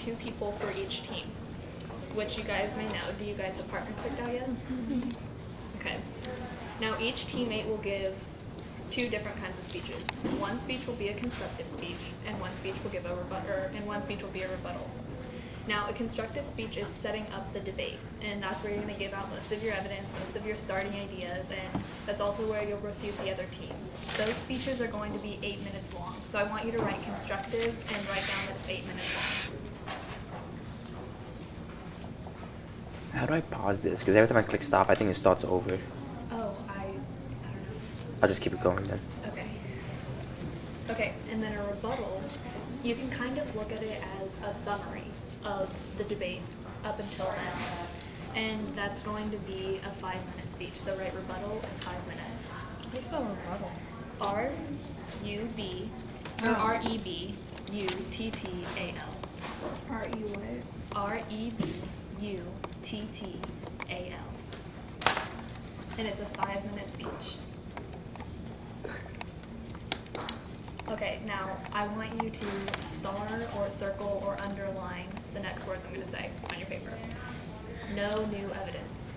2 people for each team, which you guys may know. Do you guys have partners picked out yet? Mm-hmm. Okay. Now each teammate will give 2 different kinds of speeches. One speech will be a constructive speech, and one speech will give a and one speech will be a rebuttal. Now, a constructive speech is setting up the debate, and that's where you're going to give out most of your evidence, most of your starting ideas, and that's also where you'll refute the other team. Those speeches are going to be 8 minutes long, so I want you to write constructive and write down that it's 8 minutes long. How do I pause this? Because every time I click stop, I think it starts over. Oh, I don't know. I'll just keep it going then. Okay. Okay, and then a rebuttal, you can kind of look at it as a summary of the debate up until then. And that's going to be a 5-minute speech. So write rebuttal in 5 minutes. What's the rebuttal? R-U-B, or R-E-B-U-T-T-A-L. R-E what? R-E-B-U-T-T-A-L. And it's a 5-minute speech. Okay, now I want you to star or circle or underline the next words I'm going to say on your paper. No new evidence.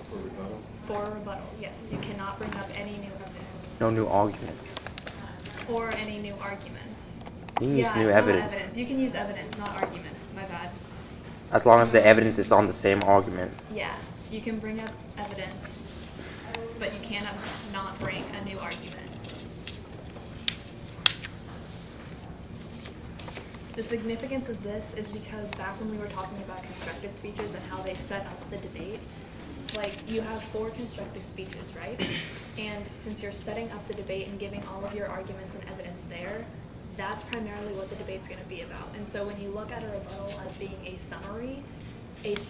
For rebuttal? For a rebuttal, yes. You cannot bring up any new evidence. No new arguments. Or any new arguments. You can use new not evidence. You can use evidence, not arguments. My bad. As long as the evidence is on the same argument. Yeah, you can bring up evidence, but you cannot not bring a new argument. The significance of this is because back when we were talking about constructive speeches and how they set up the debate, like you have 4 constructive speeches, right? And since you're setting up the debate and giving all of your arguments and evidence there, that's primarily what the debate's going to be about. And so when you look at a rebuttal as being a summary is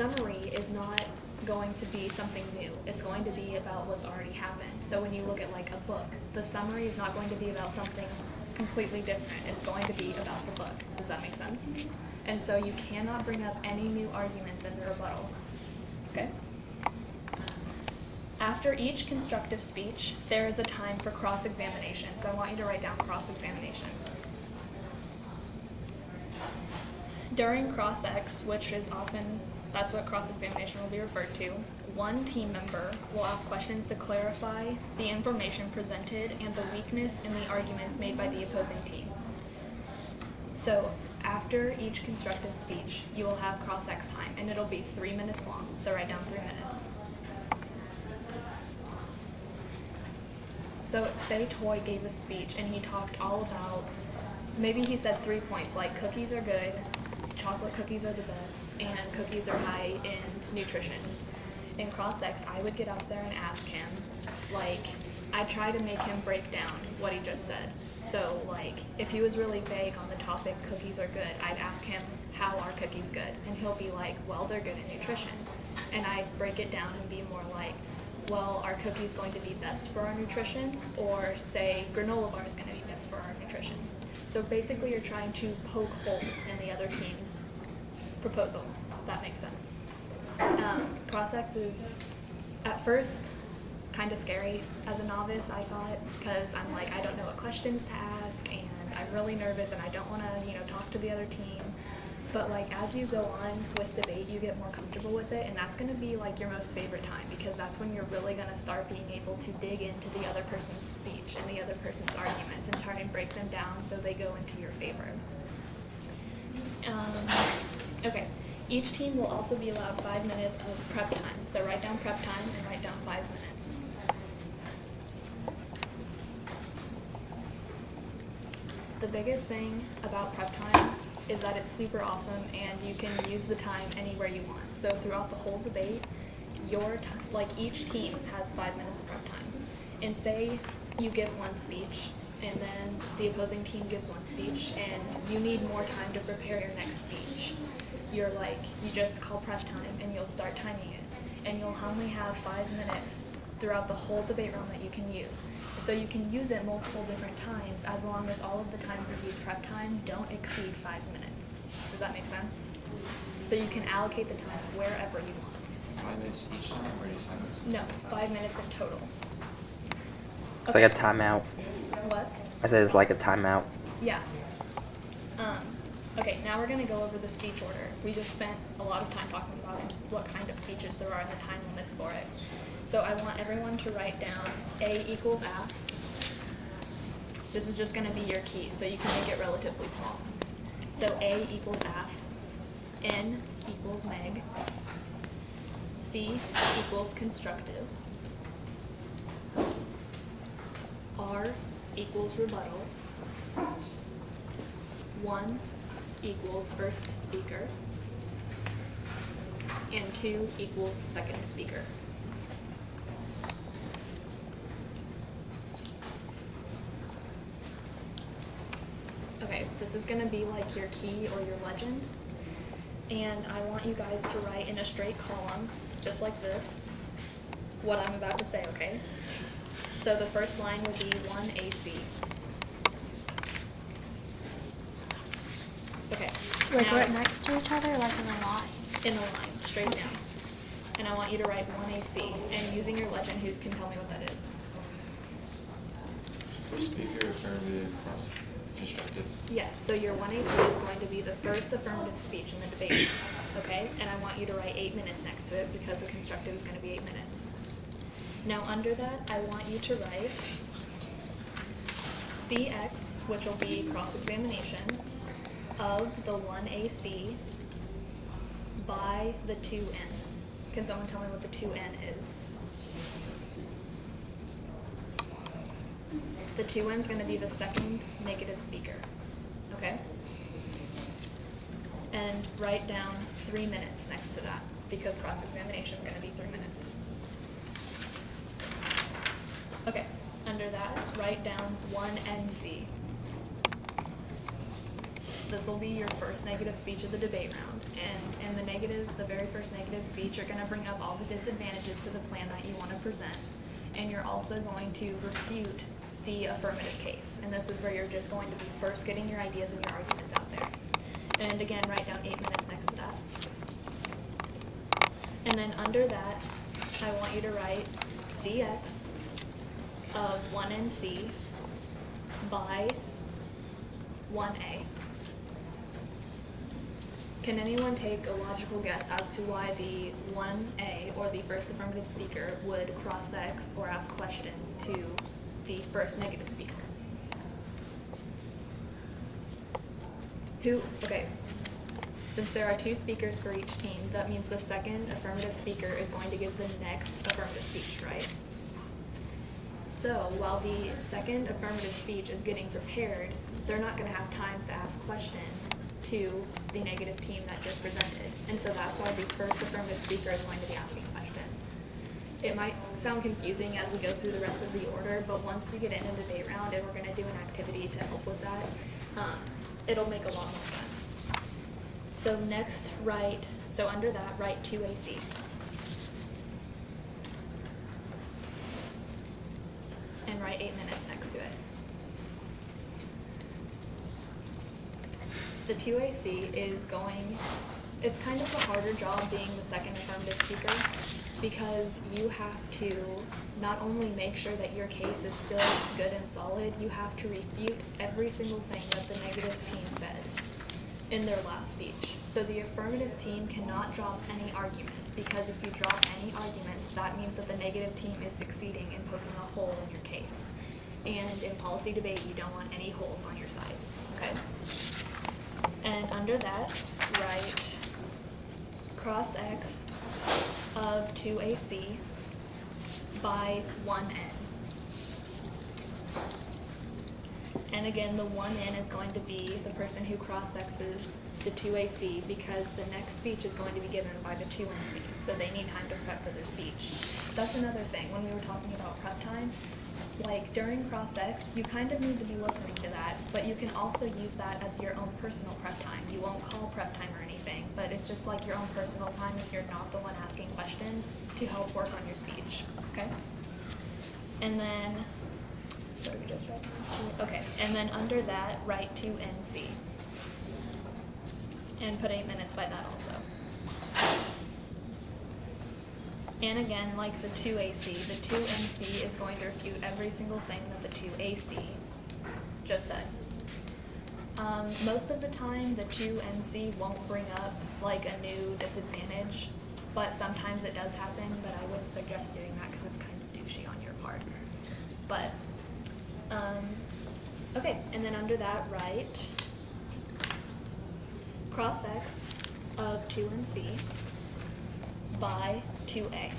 not going to be something new. It's going to be about what's already happened. So when you look at like a book, the summary is not going to be about something completely different. It's going to be about the book. Does that make sense? And so you cannot bring up any new arguments in the rebuttal. Okay? After each constructive speech, there is a time for cross-examination. So I want you to write down cross-examination. During cross-ex, which is often, that's what cross-examination will be referred to, one team member will ask questions to clarify the information presented and the weakness in the arguments made by the opposing team. So after each constructive speech, you will have cross-ex time, and it'll be 3 minutes long. So write down 3 minutes. So say Toy gave a speech and he talked all about, maybe he said 3 points, like cookies are good, chocolate cookies are the best, and cookies are high in nutrition. In cross-ex, I would get up there and ask him, like, I try to make him break down what he just said. So, like, if he was really vague on the topic, cookies are good, I'd ask him, how are cookies good? And he'll be like, well, they're good in nutrition. And I'd break it down and be more like, well, are cookies going to be best for our nutrition? Or say, granola bar is going to be best for our nutrition. So basically, you're trying to poke holes in the other team's proposal, if that makes sense. Cross-ex is, at first, kind of scary as a novice, I thought, because I'm like, I don't know what questions to ask, and I'm really nervous, and I don't want to, talk to the other team. But like, as you go on with debate, you get more comfortable with it, and that's going to be like your most favorite time, because that's when you're really going to start being able to dig into the other person's speech and the other person's arguments and try and break them down so they go into your favor. Okay. Each team will also be allowed 5 minutes of prep time. So write down prep time and write down 5 minutes. The biggest thing about prep time is that it's super awesome and you can use the time anywhere you want. So throughout the whole debate, your time, like each team has 5 minutes of prep time. And say you give one speech and then the opposing team gives one speech and you need more time to prepare your next speech. You just call prep time and you'll start timing it. And you'll only have 5 minutes throughout the whole debate round that you can use. So you can use it multiple different times as long as all of the times you use prep time don't exceed 5 minutes. Does that make sense? So you can allocate the time wherever you want. 5 minutes each time or just 5 minutes? No, 5 minutes in total. It's like a timeout. What? I said it's like a timeout. Yeah. Okay, now we're gonna go over the speech order. We just spent a lot of time talking about what kind of speeches there are and the time limits for it. So I want everyone to write down A equals AF. This is just gonna be your key, so you can make it relatively small. So A equals AF, N equals neg, C equals constructive, R equals rebuttal, 1 equals first speaker, and 2 equals second speaker. Okay, this is gonna be like your key or your legend, and I want you guys to write in a straight column, just like this, what I'm about to say, okay? So the first line would be 1 AC. Okay. Like now- right next to each other, like in a line. in a line, straight down. And I want you to write 1 AC, and using your legend, who's can tell me what that is? First speaker, affirmative, cross, constructive. Yes, so your 1 AC is going to be the first affirmative speech in the debate, okay? And I want you to write 8 minutes next to it because the constructive is going to be 8 minutes. Now under that, I want you to write CX, which will be cross-examination, of the 1 AC by the 2N. Can someone tell me what the 2N is? The 2N is going to be the second negative speaker, okay? And write down 3 minutes next to that because cross-examination is going to be 3 minutes. Okay, under that, write down 1 NC. This will be your first negative speech of the debate round. And in the very first negative speech, you're gonna bring up all the disadvantages to the plan that you wanna present. And you're also going to refute the affirmative case. And this is where you're just going to be first getting your ideas and your arguments out there. And again, write down 8 minutes next to that. And then under that, I want you to write CX of 1 NC by 1A. Can anyone take a logical guess as to why the 1A, or the first affirmative speaker, would cross-ex or ask questions to the first negative speaker? Okay, since there are 2 speakers for each team, that means the second affirmative speaker is going to give the next affirmative speech, right? So while the second affirmative speech is getting prepared, they're not going to have time to ask questions to the negative team that just presented. And so that's why the first affirmative speaker is going to be asking questions. It might sound confusing as we go through the rest of the order, but once we get in a debate round and we're going to do an activity to help with that, it'll make a lot more sense. So next, under that, write 2AC. And write 8 minutes next to it. The 2AC is it's kind of a harder job being the second affirmative speaker because you have to not only make sure that your case is still good and solid, you have to refute every single thing that the negative team said in their last speech. So the affirmative team cannot drop any arguments because if you drop any arguments, that means that the negative team is succeeding in poking a hole in your case. And in policy debate, you don't want any holes on your side, okay? And under that, write cross-X of 2AC by 1N. And again, the 1N is going to be the person who cross-X's the 2AC because the next speech is going to be given by the 2NC, so they need time to prep for their speech. That's another thing, when we were talking about prep time, like during cross-X, you kind of need to be listening to that, but you can also use that as your own personal prep time. You won't call prep time or anything, but it's just like your own personal time if you're not the one asking questions to help work on your speech, okay? And then, what did we just write? Okay, and then under that, write 2NC. And put 8 minutes by that also. And again, like the 2AC, the 2NC is going to refute every single thing that the 2AC just said. Most of the time, the 2NC won't bring up like a new disadvantage, but sometimes it does happen, but I wouldn't suggest doing that because it's kind of douchey on your part. But, okay, and then under that, write cross-x of 2NC by 2A.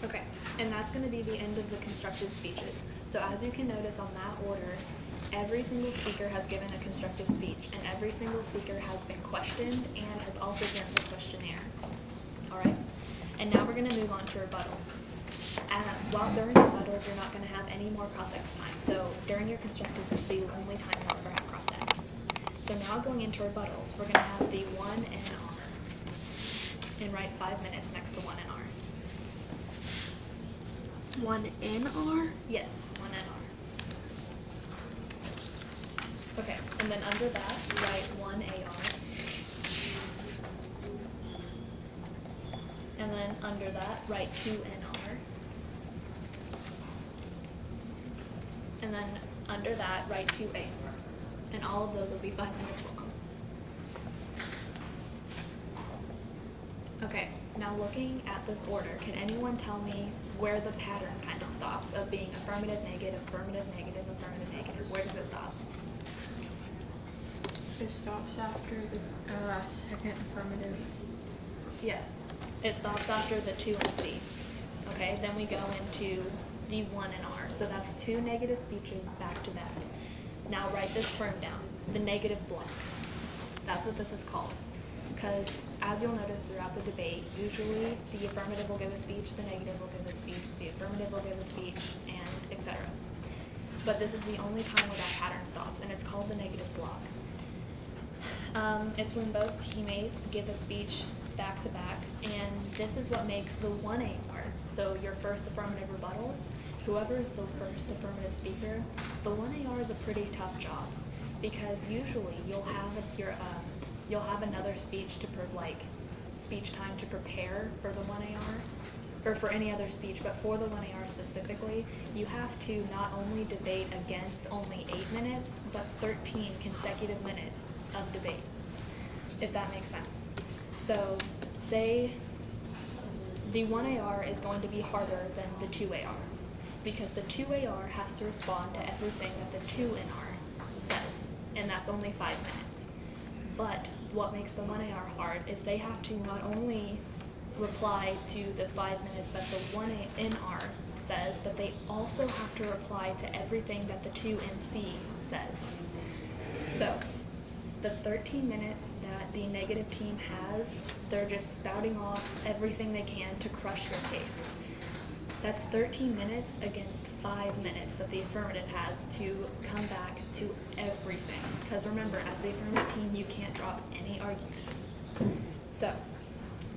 Okay, and that's going to be the end of the constructive speeches. So as you can notice on that order, every single speaker has given a constructive speech, and every single speaker has been questioned and has also given the questionnaire. All right, and now we're going to move on to rebuttals. While during rebuttals, you're not going to have any more cross-x time. So during your constructives, it's the only time you'll ever have cross-x. So now going into rebuttals, we're going to have the 1 NR, and write 5 minutes next to 1 NR. 1 NR? Yes, 1 NR. Okay, and then under that, write 1 AR. And then under that, write 2 NR. And then under that, write 2 AR. And all of those will be 5 minutes long. Okay, now looking at this order, can anyone tell me where the pattern kind of stops of being affirmative, negative, affirmative, negative, affirmative, negative? Where does it stop? It stops after the second affirmative. Yeah, it stops after the 2 and C. Okay, then we go into the 1 and R. So that's 2 negative speeches back to back. Now write this term down, the negative block. That's what this is called. Because as you'll notice throughout the debate, usually the affirmative will give a speech, the negative will give a speech, the affirmative will give a speech, and etc. But this is the only time where that pattern stops, and it's called the negative block. It's when both teammates give a speech back to back, and this is what makes the 1AR, so your first affirmative rebuttal, whoever is the first affirmative speaker, the 1AR is a pretty tough job, because usually you'll have another speech speech time to prepare for the 1AR, or for any other speech, but for the 1AR specifically, you have to not only debate against only 8 minutes, but 13 consecutive minutes of debate, if that makes sense. So, say the 1AR is going to be harder than the 2AR, because the 2AR has to respond to everything that the 2NR says, and that's only 5 minutes. But what makes the 1AR hard is they have to not only reply to the 5 minutes that the 1NR says, but they also have to reply to everything that the 2NC says. So, the 13 minutes that the negative team has, they're just spouting off everything they can to crush your case. That's 13 minutes against 5 minutes that the affirmative has to come back to everything. Because remember, as the affirmative team, you can't drop any arguments. So,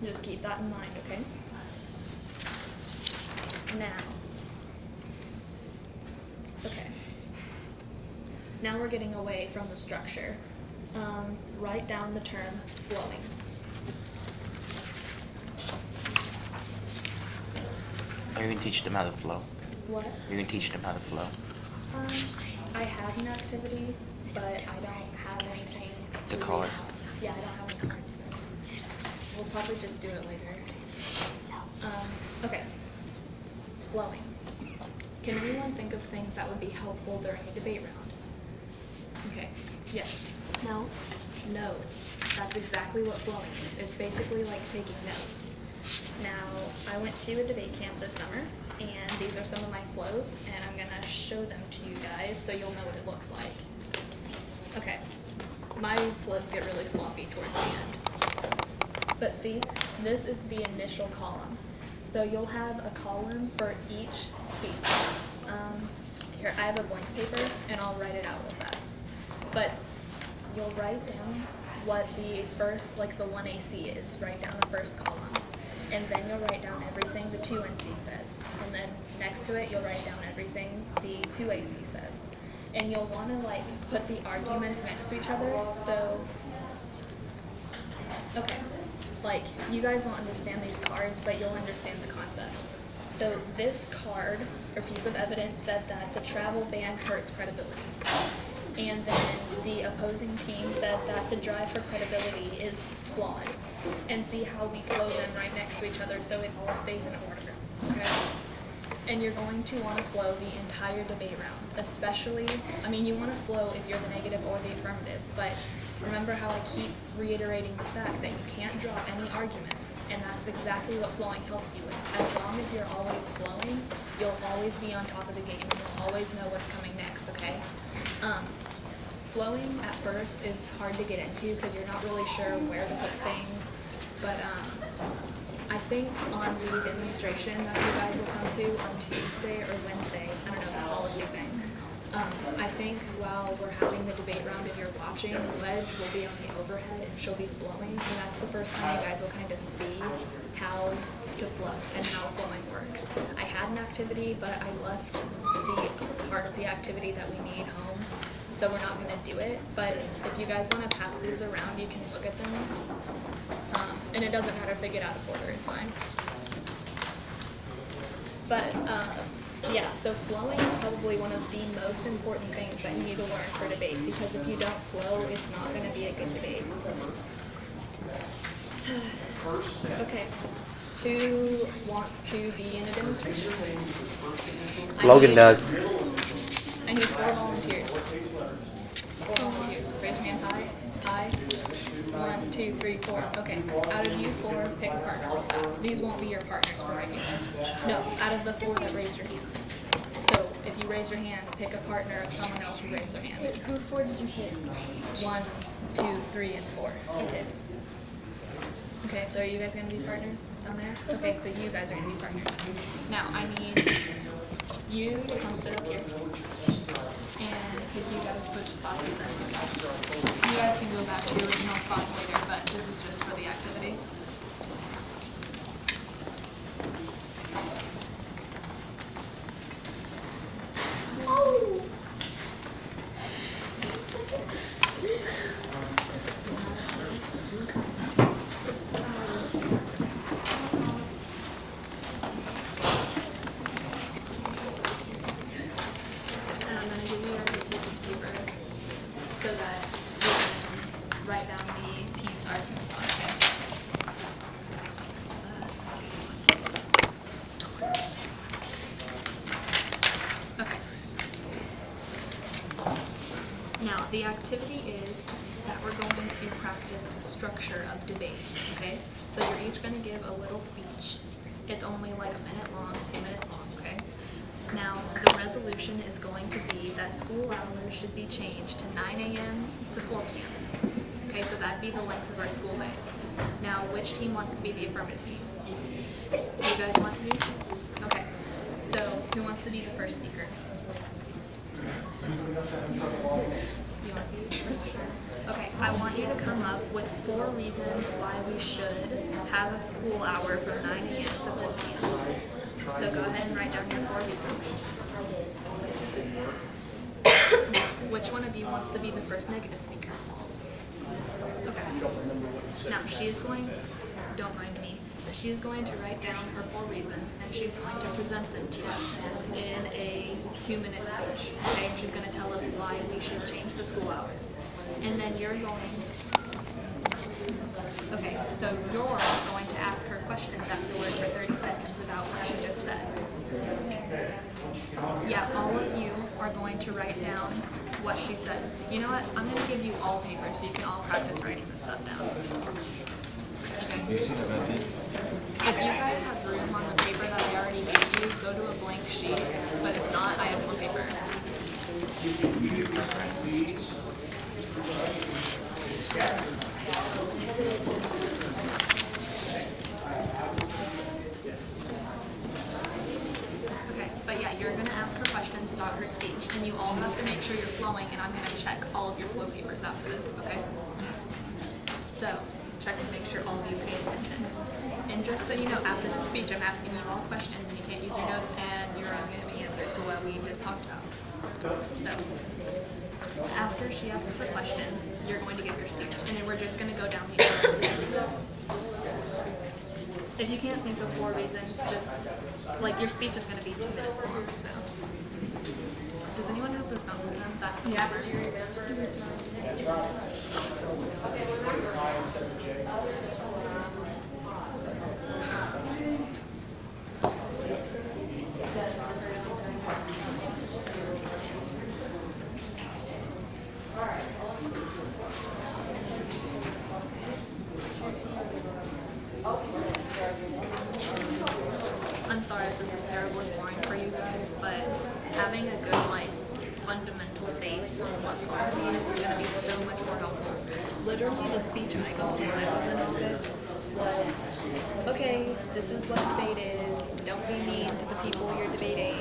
just keep that in mind, okay? Now we're getting away from the structure. Write down the term flowing. Are you gonna teach them how to flow? What? You're gonna teach them how to flow. I have an activity, but I don't have anything. The to cards. read. Yeah, I don't have any cards. We'll probably just do it later. Okay. Flowing. Can anyone think of things that would be helpful during a debate round? Okay. Yes. Notes. Notes. That's exactly what flowing is. It's basically like taking notes. Now, I went to a debate camp this summer, and these are some of my flows, and I'm going to show them to you guys so you'll know what it looks like. Okay, my flows get really sloppy towards the end. But see, this is the initial column. So you'll have a column for each speech. Here, I have a blank paper, and I'll write it out real fast. But you'll write down what the first, like the 1AC is, write down the first column. And then you'll write down everything the 2NC says. And then next to it, you'll write down everything the 2AC says. And you'll want to like put the arguments next to each other. So, okay, like you guys won't understand these cards, but you'll understand the concept. So this card or piece of evidence said that the travel ban hurts credibility. And then the opposing team said that the drive for credibility is flawed. And see how we flow them right next to each other so it all stays in order, okay? And you're going to want to flow the entire debate round, especially, I mean, you want to flow if you're the negative or the affirmative, but remember how I keep reiterating the fact that you can't draw any arguments, and that's exactly what flowing helps you with. As long as you're always flowing, you'll always be on top of the game, and you'll always know what's coming next, okay? Flowing at first is hard to get into because you're not really sure where to put things, but I think on the demonstration that you guys will come to on Tuesday or Wednesday, I don't know, that policy thing, I think while we're having the debate round and you're watching, Wedge will be on the overhead and she'll be flowing, and that's the first time you guys will kind of see how to flow and how flowing works. I had an activity, but I left the part of the activity that we need home, so we're not going to do it, but if you guys want to pass these around, you can look at them, and it doesn't matter if they get out of order, it's fine. But, yeah, so flowing is probably one of the most important things that you need to learn for debate, because if you don't flow, it's not going to be a good debate. Okay, who wants to be in a demonstration? Logan does. I need 4 volunteers. 4 volunteers. Raise your hands high. High. 1, 2, 3, 4. Okay. Out of you 4, pick a partner real fast. These won't be your partners for right now. No, out of the 4 that raised your hands. So if you raise your hand, pick a partner of someone else who raised their hand. Who 4 did you pick? 1, 2, 3, and 4. Okay. Okay, so are you guys going to be partners down there? Okay, so you guys are going to be partners. Now, I need you to come sit up here. And if you guys switch spots with them, okay? You guys can go back to your original spots later, but this is just for the activity. And I'm going to give you guys a piece of paper so that you can write down the team's arguments on it, okay? Okay. Now, the activity is that we're going to practice the structure of debate, okay? So you're each going to give a little speech. It's only like a minute long, 2 minutes long, okay? Now, the resolution is going to be that school hours should be changed to 9 a.m. to 4 p.m. Okay, so that'd be the length of our school day. Now, which team wants to be the affirmative team? You guys want to be? Okay, so who wants to be the first speaker? You want to be first? Sure. Okay, I want you to come up with 4 reasons why we should have a school hour from 9 a.m. to 4 p.m. So go ahead and write down your 4 reasons. Which one of you wants to be the first negative speaker? Okay. Now she is going, don't mind me, but she is going to write down her 4 reasons and she's going to present them to us in a 2-minute speech. Okay, and she's going to tell us why we should change the school hours. And then you're going, okay, so you're going to ask her questions afterward for 30 seconds about what she just said. Yeah, all of you are going to write down what she says. You know what? I'm going to give you all paper so you can all practice writing this stuff down. Okay. You see the method? If you guys have room on the paper that I already gave you, go to a blank sheet. But if not, I have more paper. Okay, but yeah, you're going to ask her questions about her speech, and you all have to make sure you're flowing, and I'm going to check all of your flow papers after this, okay? So, check and make sure all of you pay attention. And just so you know, after the speech, I'm asking you all questions, and you can't use your notes, and you're giving me answers to what we just talked about. So, after she asks her questions, you're going to give your speech, and then we're just going to go down the order. If you can't think of 4 reasons, just like your speech is going to be 2 minutes long. So, does anyone have their phone with them? That's the number. I'm sorry if this is terribly boring for you guys, but having a good like fundamental base in what policy is going to be so much more helpful. Literally, the speech I got when I was in office was, okay, this is what debate is. Don't be mean to the people you're debating.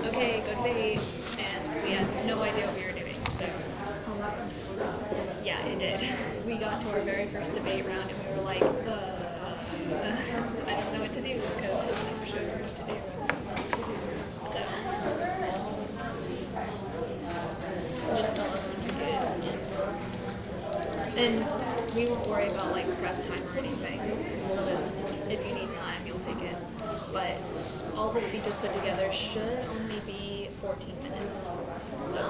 Okay, go debate. And we had no idea what we were doing, so. Yeah, it did. We got to our very first debate round and we were like, I don't know what to do because I'm never sure what to do. So, just tell us when you get. And we won't worry about like prep time or anything. Just if you need time, you'll take it. But all the speeches put together should only be 14 minutes. So.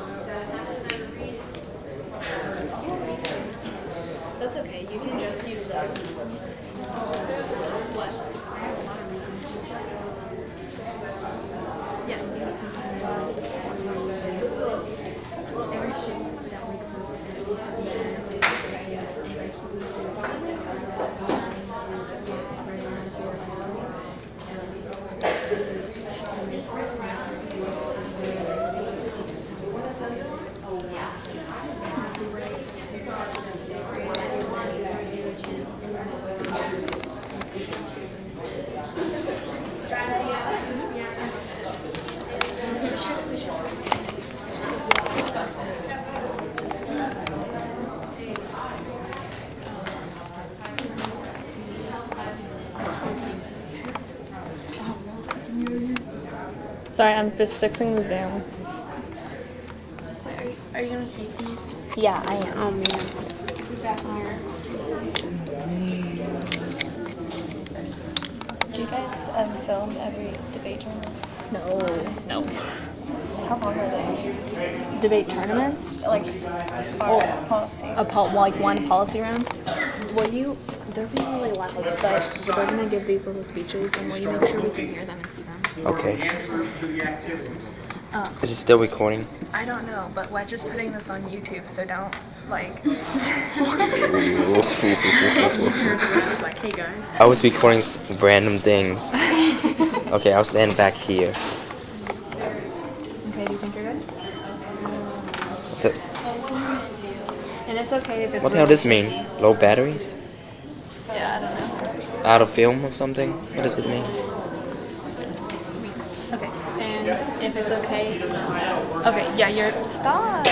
That's okay. You can just use those. What? Yeah, you can use Sorry, I'm just fixing the Zoom. Wait, are you gonna take these? Yeah, I am. Oh man. Do you guys film every debate tournament? No. How long are they? Debate tournaments? Like, policy. Like one policy round? They're being really loud, but they're gonna give these little speeches, and will you make sure we can hear them and see them? Okay. Is it still recording? I don't know, but Wedge is putting this on YouTube, so don't, like... I was like, hey guys. I was recording random things. Okay, I'll stand back here. Okay, do you think you're good? The- And it's okay if it's What the hell does this mean? Low batteries? Yeah, I don't know. Out of film or something? What does it mean? Okay, and if it's okay... Okay, yeah, Stop!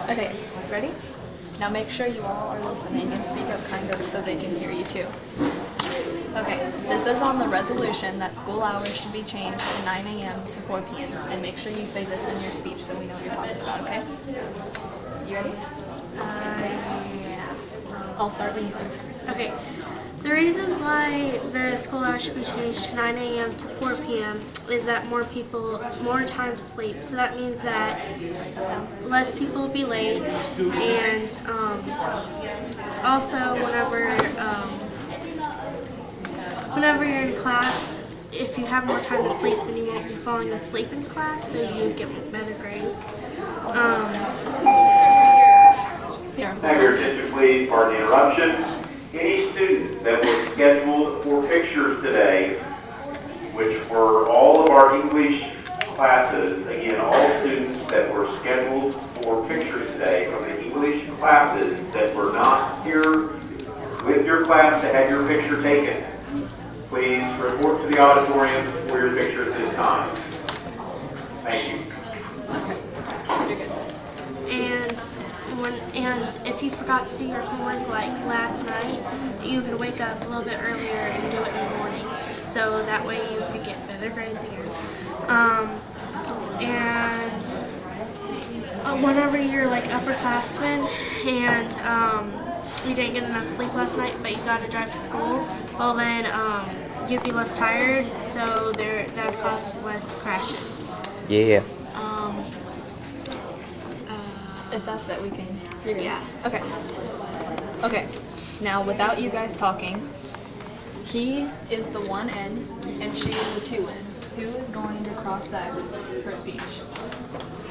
Okay, ready? Now make sure you all are listening and speak up kind of so they can hear you too. Okay, this is on the resolution that school hours should be changed from 9 a.m. to 4 p.m. And make sure you say this in your speech so we know what you're talking about, okay? You ready? Yeah. I'll start when you start. Okay. The reasons why the school hours should be changed to 9 a.m. to 4 p.m. is that more time to sleep. So that means that less people will be late, and also whenever you're in class, if you have more time to sleep, then you won't be falling asleep in class, so you get better grades. Have your attention please, pardon the interruption. Any students that were scheduled for pictures today, which were all of our English classes, again, all students that were scheduled for pictures today from the English classes that were not here with your class to have your picture taken, please report to the auditorium for your picture at this time. Thank you. And if you forgot to do your homework like last night, you can wake up a little bit earlier and do it in the morning. So that way you could get better grades again. Whenever you're like upperclassmen and you didn't get enough sleep last night, but you got to drive to school, well then you'd be less tired, so that would cause less crashes. Yeah. If that's it, we can. You're good. Yeah. Okay. Okay. Now, without you guys talking, he is the 1N and she is the 2N. Who is going to cross-sex her speech?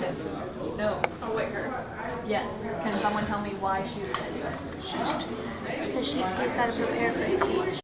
Yes. No. I'll wait her. Yes. Can someone tell me why she's going to do it? So she's got to prepare for speech.